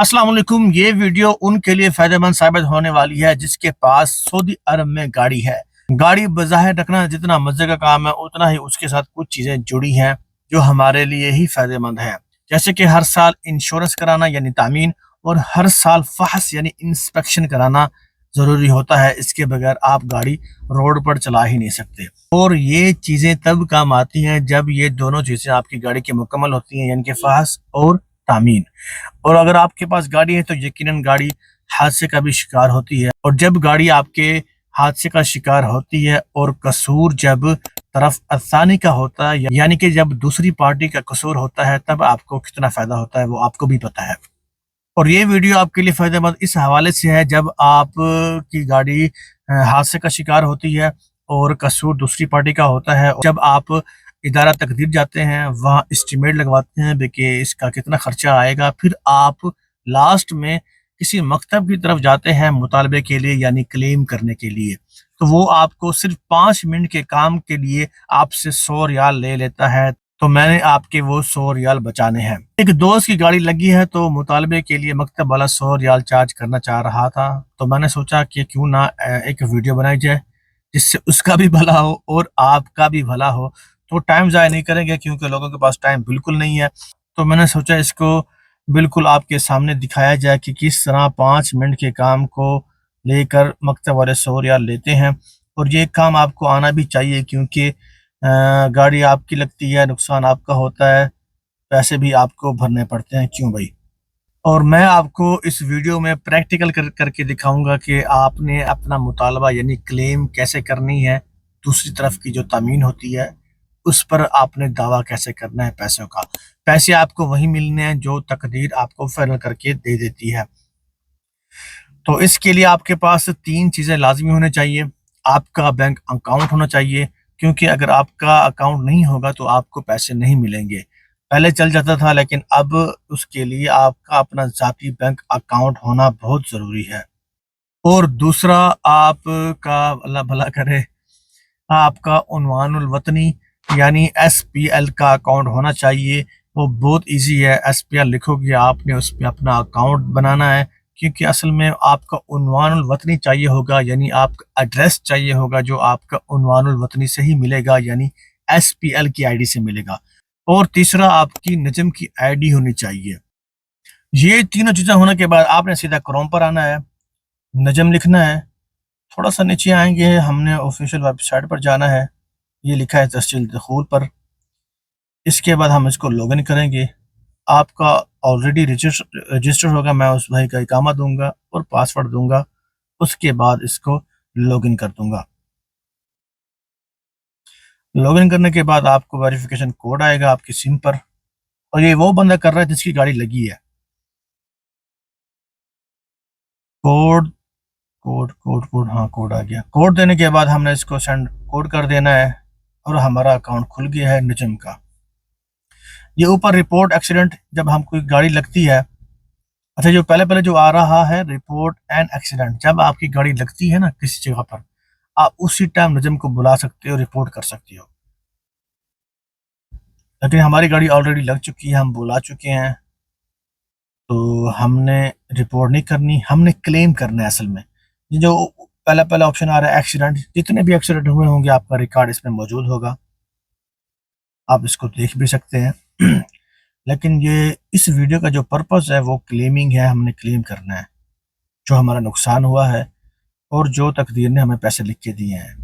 अस्सलाम वालेकुम। ये वीडियो उनके लिए फ़ायदेमंद साबित होने वाली है जिसके पास सऊदी अरब में गाड़ी है। गाड़ी बज़ाहिर रखना जितना मज़े का काम है, उतना ही उसके साथ कुछ चीज़ें जुड़ी हैं जो हमारे लिए ही फ़ायदेमंद हैं। जैसे कि हर साल इंश्योरेंस कराना यानी तामीन, और हर साल फ़हस यानी इंस्पेक्शन कराना ज़रूरी होता है। इसके बगैर आप गाड़ी रोड पर चला ही नहीं सकते। और ये चीज़ें तब काम आती हैं जब ये दोनों चीज़ें आपकी गाड़ी की मुकम्मल होती हैं, यानी कि फ़हस और तामीन। और अगर आपके पास गाड़ी है तो यकीनन गाड़ी हादसे का भी शिकार होती है। और जब गाड़ी आपके हादसे का शिकार होती है और कसूर जब तरफ असानी का होता है, यानी कि जब दूसरी पार्टी का कसूर होता है, तब आपको कितना फायदा होता है वो आपको भी पता है। और ये वीडियो आपके लिए फायदेमंद इस हवाले से है, जब आप की गाड़ी हादसे का शिकार होती है और कसूर दूसरी पार्टी का होता है। जब आप इदारा तकदीर जाते हैं, वहाँ एस्टीमेट लगवाते हैं कि इसका कितना खर्चा आएगा, फिर आप लास्ट में किसी मकतब की तरफ जाते हैं मुतालबे के लिए, यानी क्लेम करने के लिए। तो वो आपको सिर्फ 5 मिनट के काम के लिए आपसे 100 रियाल ले लेता है। तो मैंने आपके वो 100 रियाल बचाने हैं। एक दोस्त की गाड़ी लगी है तो मुतालबे के लिए मकतब वाला 100 रियाल चार्ज करना चाह रहा था। तो मैंने सोचा कि क्यों ना एक वीडियो बनाई जाए जिससे उसका भी भला हो और आपका भी भला हो। तो टाइम ज़ाया नहीं करेंगे क्योंकि लोगों के पास टाइम बिल्कुल नहीं है। तो मैंने सोचा इसको बिल्कुल आपके सामने दिखाया जाए कि किस तरह 5 मिनट के काम को लेकर मकतब वाले 100 रियाल लेते हैं। और ये काम आपको आना भी चाहिए क्योंकि गाड़ी आपकी लगती है, नुकसान आपका होता है, पैसे भी आपको भरने पड़ते हैं। क्यों भाई? और मैं आपको इस वीडियो में प्रैक्टिकल करके दिखाऊंगा कि आपने अपना मुतालबा यानी क्लेम कैसे करनी है। दूसरी तरफ की जो तामीन होती है उस पर आपने दावा कैसे करना है पैसों का। पैसे आपको वही मिलने हैं जो तकदीर आपको फाइनल करके दे देती है। तो इसके लिए आपके पास 3 चीज़ें लाजमी होनी चाहिए। आपका बैंक अकाउंट होना चाहिए, क्योंकि अगर आपका अकाउंट नहीं होगा तो आपको पैसे नहीं मिलेंगे। पहले चल जाता था लेकिन अब उसके लिए आपका अपना ज़ाती बैंक अकाउंट होना बहुत ज़रूरी है। और दूसरा, आपका अल्लाह भला करे, आपका उन्वानुल वतनी यानी एसपीएल का अकाउंट होना चाहिए। वो बहुत इजी है। एसपीएल लिखोगे आपने उस पे अपना अकाउंट बनाना है, क्योंकि असल में आपका उन्वानुल वतनी चाहिए होगा, यानी आपका एड्रेस चाहिए होगा जो आपका उन्वानुल वतनी से ही मिलेगा, यानी एसपीएल की आईडी से मिलेगा। और तीसरा, आपकी नजम की आईडी होनी चाहिए। ये तीनों चीज़ें होने के बाद आपने सीधा क्रोम पर आना है, नजम लिखना है, थोड़ा सा नीचे आएंगे, हमने ऑफिशियल वेबसाइट पर जाना है, ये लिखा है तस्जील दखूल पर। इसके बाद हम इसको लॉगिन करेंगे। आपका ऑलरेडी रजिस्टर होगा, मैं उस भाई का इकामा दूंगा और पासवर्ड दूंगा। उसके बाद इसको लॉगिन कर दूंगा। लॉगिन करने के बाद आपको वेरिफिकेशन कोड आएगा आपकी सिम पर, और ये वो बंदा कर रहा है जिसकी गाड़ी लगी है। कोड कोड कोड कोड, हाँ कोड आ गया। कोड देने के बाद हमने इसको सेंड कोड कर देना है और हमारा अकाउंट खुल गया है निजम का। ये ऊपर रिपोर्ट एक्सीडेंट, जब हम कोई गाड़ी लगती है, अच्छा जो पहले पहले जो आ रहा है रिपोर्ट एंड एक्सीडेंट, जब आपकी गाड़ी लगती है ना किसी जगह पर, आप उसी टाइम निजम को बुला सकते हो, रिपोर्ट कर सकते हो। लेकिन हमारी गाड़ी ऑलरेडी लग चुकी है, हम बुला चुके हैं, तो हमने रिपोर्ट नहीं करनी, हमने क्लेम करना है। असल में ये जो पहला पहला ऑप्शन आ रहा है एक्सीडेंट, जितने भी एक्सीडेंट हुए होंगे आपका रिकॉर्ड इसमें मौजूद होगा, आप इसको देख भी सकते हैं। लेकिन ये इस वीडियो का जो पर्पस है वो क्लेमिंग है, हमने क्लेम करना है जो हमारा नुकसान हुआ है और जो तकदीर ने हमें पैसे लिख के दिए हैं।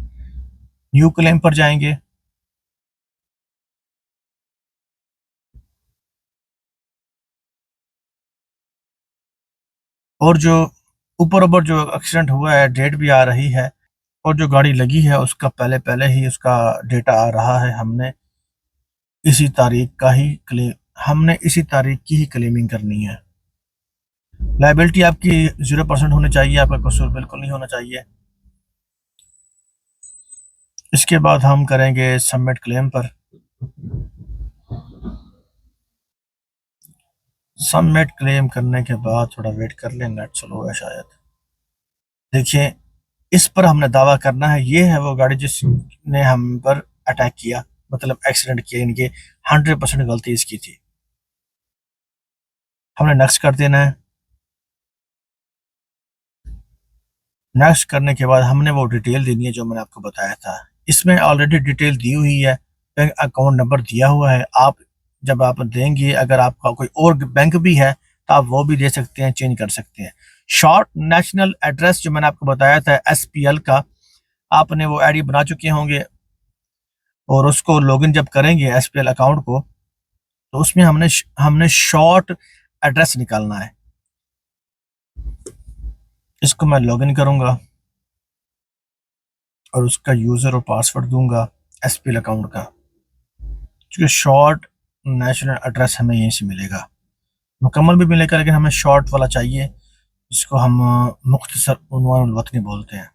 न्यू क्लेम पर जाएंगे, और जो ऊपर ऊपर जो एक्सीडेंट हुआ है डेट भी आ रही है, और जो गाड़ी लगी है उसका पहले पहले ही उसका डेटा आ रहा है। इसी तारीख का ही क्लेम हमने इसी तारीख की ही क्लेमिंग करनी है। लाइबिलिटी आपकी 0% होनी चाहिए, आपका कसूर बिल्कुल नहीं होना चाहिए। इसके बाद हम करेंगे सबमिट क्लेम पर। सबमिट क्लेम करने के बाद थोड़ा वेट कर लें, नेट स्लो है शायद। देखिए, इस पर हमने दावा करना है, ये है वो गाड़ी जिसने हम पर अटैक किया, मतलब एक्सीडेंट किया, इनके 100% गलती इसकी थी। हमने नेक्स्ट कर देना है। नेक्स्ट करने के बाद हमने वो डिटेल देनी है जो मैंने आपको बताया था। इसमें ऑलरेडी डिटेल दी हुई है, बैंक अकाउंट नंबर दिया हुआ है। आप जब आप देंगे, अगर आपका कोई और बैंक भी है तो आप वो भी दे सकते हैं, चेंज कर सकते हैं। शॉर्ट नेशनल एड्रेस जो मैंने आपको बताया था SPL का, आपने वो आईडी बना चुके होंगे और उसको लॉगिन जब करेंगे SPL अकाउंट को, तो उसमें हमने शॉर्ट एड्रेस निकालना है। इसको मैं लॉगिन करूंगा और उसका यूज़र और पासवर्ड दूंगा SPL अकाउंट का, क्योंकि शॉर्ट नेशनल एड्रेस हमें यहीं से मिलेगा। मुकम्मल भी मिलेगा, लेकिन हमें शॉर्ट वाला चाहिए, जिसको हम मुख्तसर उन्वान वतनी बोलते हैं।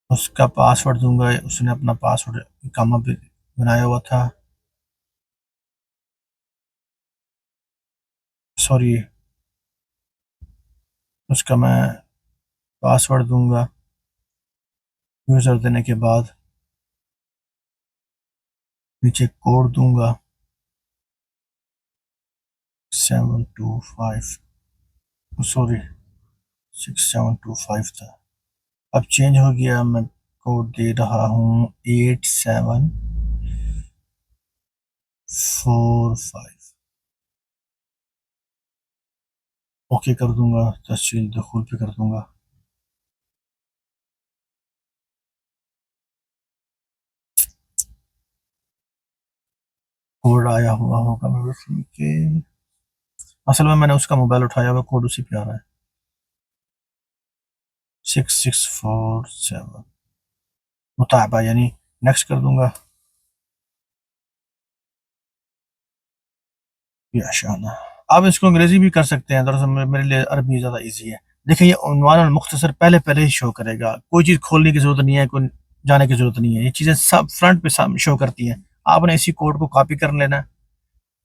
उसका पासवर्ड दूंगा, उसने अपना पासवर्ड इकामा भी बनाया हुआ था, सॉरी, उसका मैं पासवर्ड दूंगा। यूज़र देने के बाद नीचे कोड दूंगा 725, सॉरी 6725 था, अब चेंज हो गया। मैं कोड दे रहा हूँ 8745। ओके कर दूंगा, तस्वीर दखूल पे कर दूंगा। कोड आया हुआ होगा मेरे फ़ोन के, असल में मैंने उसका मोबाइल उठाया हुआ, कोड उसी पे आ रहा है 6647 मुताबा, यानी नेक्स्ट कर दूंगा। या शाना, आप इसको अंग्रेजी भी कर सकते हैं, दरअसल मेरे लिए अरबी ज़्यादा इजी है। देखिए ये उन्वान और मुख्तसर पहले पहले ही शो करेगा, कोई चीज़ खोलने की ज़रूरत नहीं है, कोई जाने की ज़रूरत नहीं है, ये चीज़ें सब फ्रंट पे शो करती हैं। आपने इसी कोड को कॉपी कर लेना है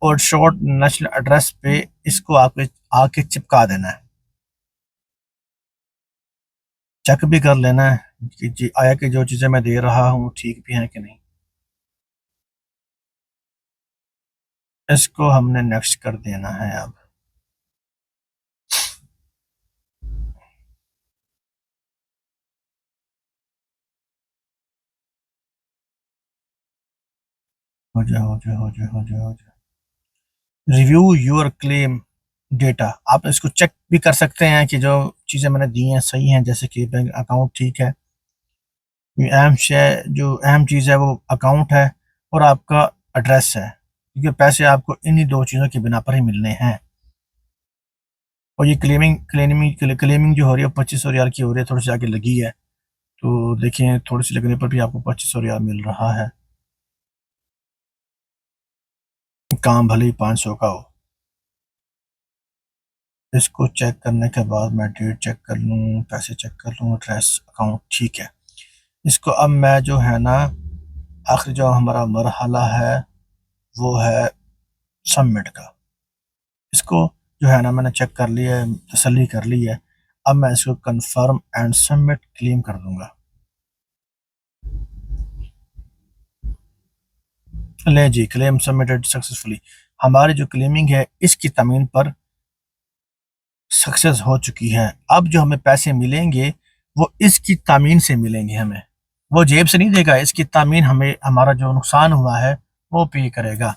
और शॉर्ट नेशनल एड्रेस पे इसको आके आके चिपका देना है। चेक भी कर लेना है कि जी आया कि जो चीज़ें मैं दे रहा हूँ ठीक भी हैं कि नहीं। इसको हमने नेक्स्ट कर देना है। अब हो जाए हो जाए हो जाए हो जाए हो जाए। रिव्यू योर क्लेम डेटा, आप इसको चेक भी कर सकते हैं कि जो चीज़ें मैंने दी हैं सही हैं, जैसे कि बैंक अकाउंट ठीक है। जो अहम चीज़ है वो अकाउंट है और आपका एड्रेस है, क्योंकि पैसे आपको इन्हीं दो चीज़ों के बिना पर ही मिलने हैं। और ये क्लेमिंग जो हो रही है 2500 रियाल की हो रही है, थोड़ी सी आगे लगी है, तो देखिए थोड़ी सी लगने पर भी आपको 2500 रियाल मिल रहा है। काम भले ही 500 का हो। इसको चेक करने के बाद मैं डेट चेक कर लूँ, पैसे चेक कर लूँ, एड्रेस अकाउंट ठीक है। इसको अब मैं जो है ना, आखिर जो हमारा मरहला है वो है सबमिट का। इसको जो है ना मैंने चेक कर लिया है, तसल्ली कर ली है। अब मैं इसको कंफर्म एंड सबमिट क्लेम कर दूंगा। ले जी, क्लेम सबमिटेड सक्सेसफुली। हमारी जो क्लेमिंग है इसकी तमीन पर सक्सेस हो चुकी है। अब जो हमें पैसे मिलेंगे वो इसकी तामीन से मिलेंगे हमें, वो जेब से नहीं देगा, इसकी तामीन हमें हमारा जो नुकसान हुआ है वो पे करेगा।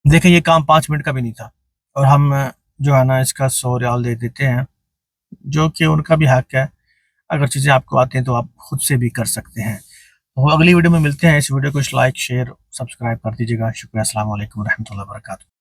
देखिए ये काम 5 मिनट का भी नहीं था और हम जो है ना इसका 100 रियाल दे देते हैं, जो कि उनका भी हक है। अगर चीज़ें आपको आती हैं तो आप खुद से भी कर सकते हैं। तो अगली वीडियो में मिलते हैं। इस वीडियो को लाइक शेयर सब्सक्राइब कर दीजिएगा। शुक्रिया। अस्सलाम वालेकुम रहमतुल्लाहि व बरकातहू।